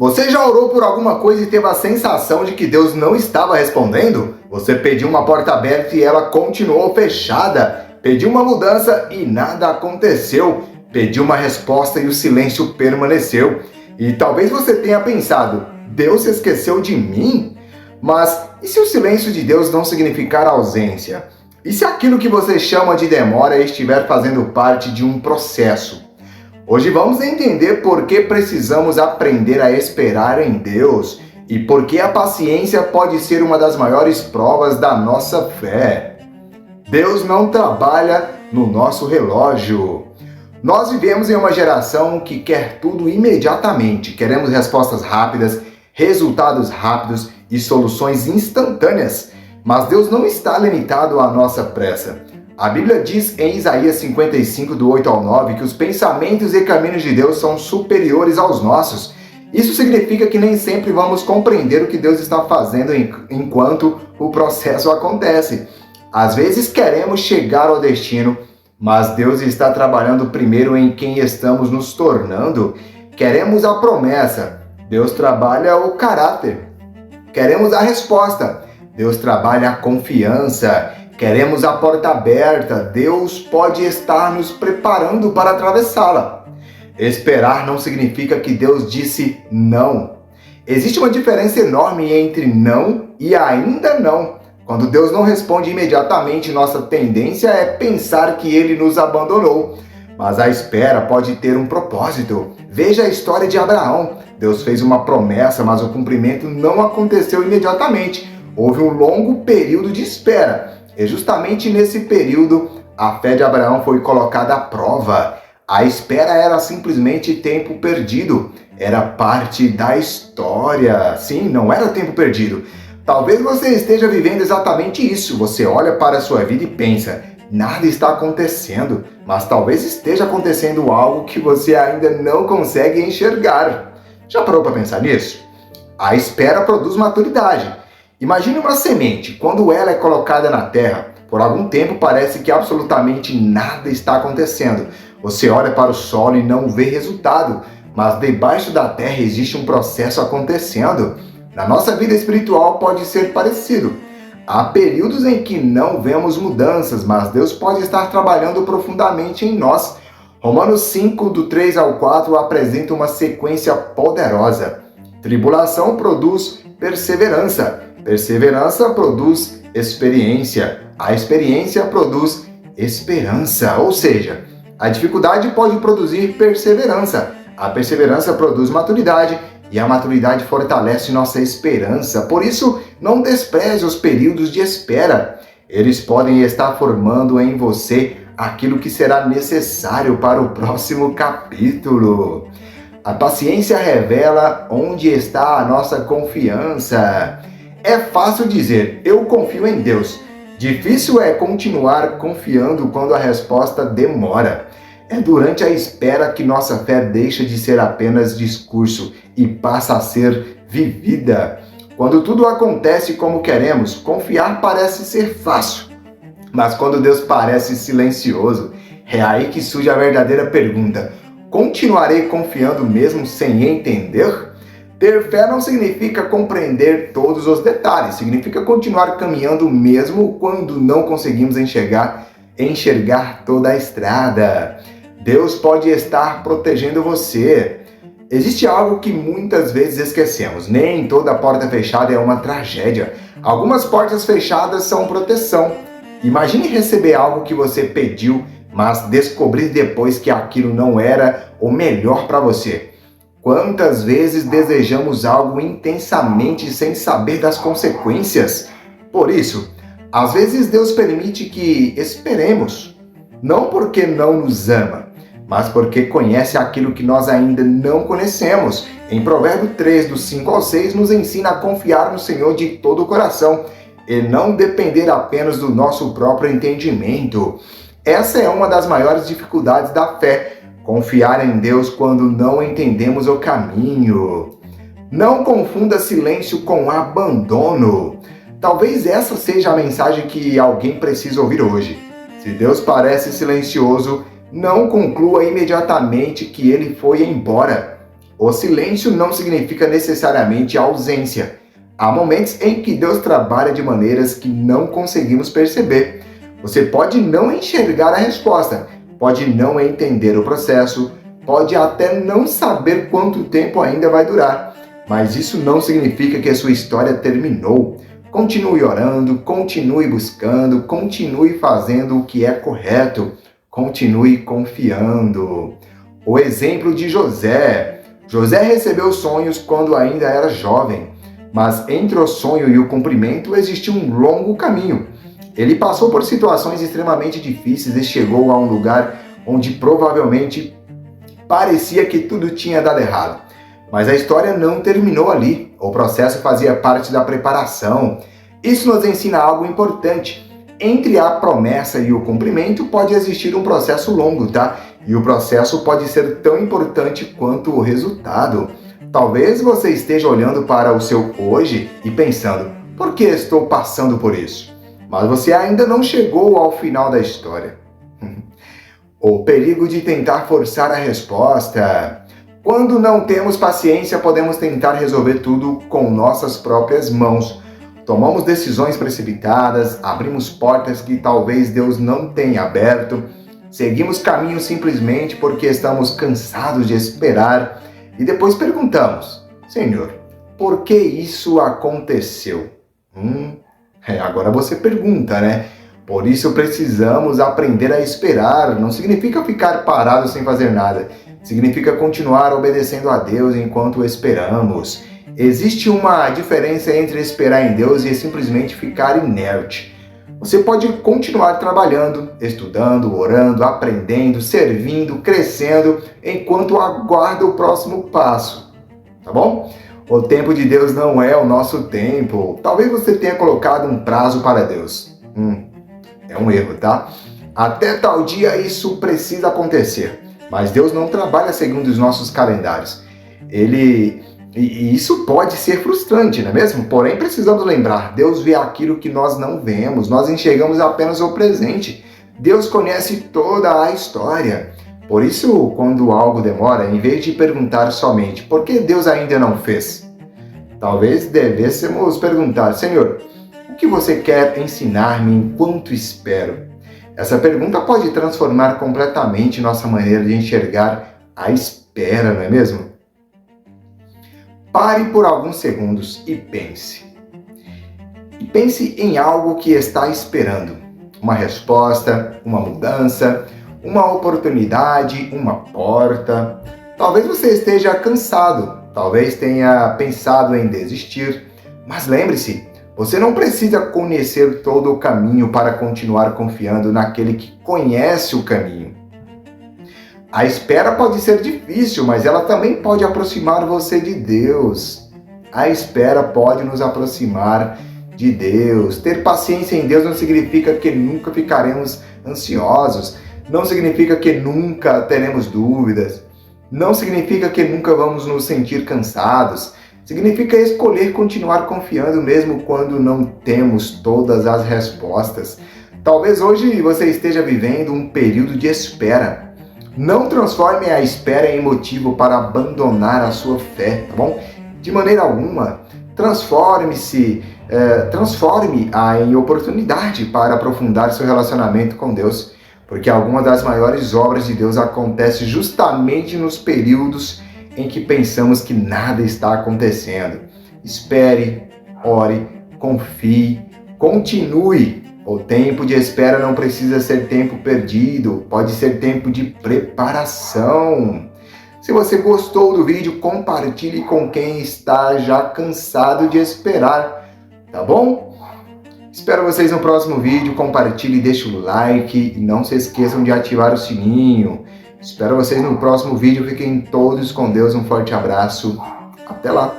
Você já orou por alguma coisa e teve a sensação de que Deus não estava respondendo? Você pediu uma porta aberta e ela continuou fechada. Pediu uma mudança e nada aconteceu. Pediu uma resposta e o silêncio permaneceu. E talvez você tenha pensado, Deus se esqueceu de mim? Mas e se o silêncio de Deus não significar ausência? E se aquilo que você chama de demora estiver fazendo parte de um processo? Hoje vamos entender por que precisamos aprender a esperar em Deus e por que a paciência pode ser uma das maiores provas da nossa fé. Deus não trabalha no nosso relógio. Nós vivemos em uma geração que quer tudo imediatamente. Queremos respostas rápidas, resultados rápidos e soluções instantâneas. Mas Deus não está limitado à nossa pressa. A Bíblia diz em Isaías 55, do 8 ao 9, que os pensamentos e caminhos de Deus são superiores aos nossos. Isso significa que nem sempre vamos compreender o que Deus está fazendo enquanto o processo acontece. Às vezes queremos chegar ao destino, mas Deus está trabalhando primeiro em quem estamos nos tornando. Queremos a promessa, Deus trabalha o caráter. Queremos a resposta, Deus trabalha a confiança. Queremos a porta aberta, Deus pode estar nos preparando para atravessá-la. Esperar não significa que Deus disse não. Existe uma diferença enorme entre não e ainda não. Quando Deus não responde imediatamente, nossa tendência é pensar que Ele nos abandonou. Mas a espera pode ter um propósito. Veja a história de Abraão. Deus fez uma promessa, mas o cumprimento não aconteceu imediatamente. Houve um longo período de espera. E justamente nesse período, a fé de Abraão foi colocada à prova. A espera era simplesmente tempo perdido. Era parte da história. Sim, não era tempo perdido. Talvez você esteja vivendo exatamente isso. Você olha para a sua vida e pensa, nada está acontecendo. Mas talvez esteja acontecendo algo que você ainda não consegue enxergar. Já parou para pensar nisso? A espera produz maturidade. Imagine uma semente, quando ela é colocada na terra, por algum tempo parece que absolutamente nada está acontecendo. Você olha para o solo e não vê resultado, mas debaixo da terra existe um processo acontecendo. Na nossa vida espiritual pode ser parecido. Há períodos em que não vemos mudanças, mas Deus pode estar trabalhando profundamente em nós. Romanos 5, do 3 ao 4, apresenta uma sequência poderosa. Tribulação produz perseverança. Perseverança produz experiência. A experiência produz esperança. Ou seja, a dificuldade pode produzir perseverança. A perseverança produz maturidade e a maturidade fortalece nossa esperança. Por isso, não despreze os períodos de espera. Eles podem estar formando em você aquilo que será necessário para o próximo capítulo. A paciência revela onde está a nossa confiança. É fácil dizer, eu confio em Deus. Difícil é continuar confiando quando a resposta demora. É durante a espera que nossa fé deixa de ser apenas discurso e passa a ser vivida. Quando tudo acontece como queremos, confiar parece ser fácil. Mas quando Deus parece silencioso, é aí que surge a verdadeira pergunta. Continuarei confiando mesmo sem entender? Ter fé não significa compreender todos os detalhes, significa continuar caminhando mesmo quando não conseguimos enxergar toda a estrada. Deus pode estar protegendo você. Existe algo que muitas vezes esquecemos. Nem toda porta fechada é uma tragédia. Algumas portas fechadas são proteção. Imagine receber algo que você pediu, mas descobrir depois que aquilo não era o melhor para você. Quantas vezes desejamos algo intensamente sem saber das consequências? Por isso, às vezes Deus permite que esperemos, não porque não nos ama, mas porque conhece aquilo que nós ainda não conhecemos. Em Provérbios 3, do 5 ao 6, nos ensina a confiar no Senhor de todo o coração e não depender apenas do nosso próprio entendimento. Essa é uma das maiores dificuldades da fé. Confiar em Deus quando não entendemos o caminho. Não confunda silêncio com abandono. Talvez essa seja a mensagem que alguém precisa ouvir hoje. Se Deus parece silencioso, não conclua imediatamente que ele foi embora. O silêncio não significa necessariamente ausência. Há momentos em que Deus trabalha de maneiras que não conseguimos perceber. Você pode não enxergar a resposta, pode não entender o processo, pode até não saber quanto tempo ainda vai durar, mas isso não significa que a sua história terminou. Continue orando, continue buscando, continue fazendo o que é correto, continue confiando. O exemplo de José. José recebeu sonhos quando ainda era jovem, mas entre o sonho e o cumprimento existiu um longo caminho. Ele passou por situações extremamente difíceis e chegou a um lugar onde provavelmente parecia que tudo tinha dado errado. Mas a história não terminou ali. O processo fazia parte da preparação. Isso nos ensina algo importante. Entre a promessa e o cumprimento pode existir um processo longo, tá? E o processo pode ser tão importante quanto o resultado. Talvez você esteja olhando para o seu hoje e pensando, por que estou passando por isso? Mas você ainda não chegou ao final da história. O perigo de tentar forçar a resposta. Quando não temos paciência, podemos tentar resolver tudo com nossas próprias mãos. Tomamos decisões precipitadas, abrimos portas que talvez Deus não tenha aberto, seguimos caminhos simplesmente porque estamos cansados de esperar e depois perguntamos, Senhor, por que isso aconteceu? Agora você pergunta, né? Por isso precisamos aprender a esperar. Não significa ficar parado sem fazer nada. Significa continuar obedecendo a Deus enquanto esperamos. Existe uma diferença entre esperar em Deus e simplesmente ficar inerte. Você pode continuar trabalhando, estudando, orando, aprendendo, servindo, crescendo, enquanto aguarda o próximo passo. Tá bom? O tempo de Deus não é o nosso tempo. Talvez você tenha colocado um prazo para Deus. É um erro, tá? Até tal dia isso precisa acontecer. Mas Deus não trabalha segundo os nossos calendários. E isso pode ser frustrante, não é mesmo? Porém, precisamos lembrar, Deus vê aquilo que nós não vemos. Nós enxergamos apenas o presente. Deus conhece toda a história. Por isso, quando algo demora, em vez de perguntar somente por que Deus ainda não fez, talvez devêssemos perguntar, Senhor, o que você quer ensinar-me enquanto espero? Essa pergunta pode transformar completamente nossa maneira de enxergar a espera, não é mesmo? Pare por alguns segundos e pense. E pense em algo que está esperando. Uma resposta, uma mudança, uma oportunidade, uma porta. Talvez você esteja cansado, talvez tenha pensado em desistir, mas lembre-se, você não precisa conhecer todo o caminho para continuar confiando naquele que conhece o caminho. A espera pode ser difícil, mas ela também pode aproximar você de Deus. A espera pode nos aproximar de Deus. Ter paciência em Deus não significa que nunca ficaremos ansiosos, não significa que nunca teremos dúvidas, não significa que nunca vamos nos sentir cansados. Significa escolher continuar confiando mesmo quando não temos todas as respostas. Talvez hoje você esteja vivendo um período de espera. Não transforme a espera em motivo para abandonar a sua fé, tá bom? De maneira alguma. Transforme-a em oportunidade para aprofundar seu relacionamento com Deus, porque algumas das maiores obras de Deus acontecem justamente nos períodos em que pensamos que nada está acontecendo. Espere, ore, confie, continue. O tempo de espera não precisa ser tempo perdido, pode ser tempo de preparação. Se você gostou do vídeo, compartilhe com quem está já cansado de esperar, tá bom? Espero vocês no próximo vídeo, compartilhe, deixe o like e não se esqueçam de ativar o sininho. Espero vocês no próximo vídeo, fiquem todos com Deus, um forte abraço, até lá!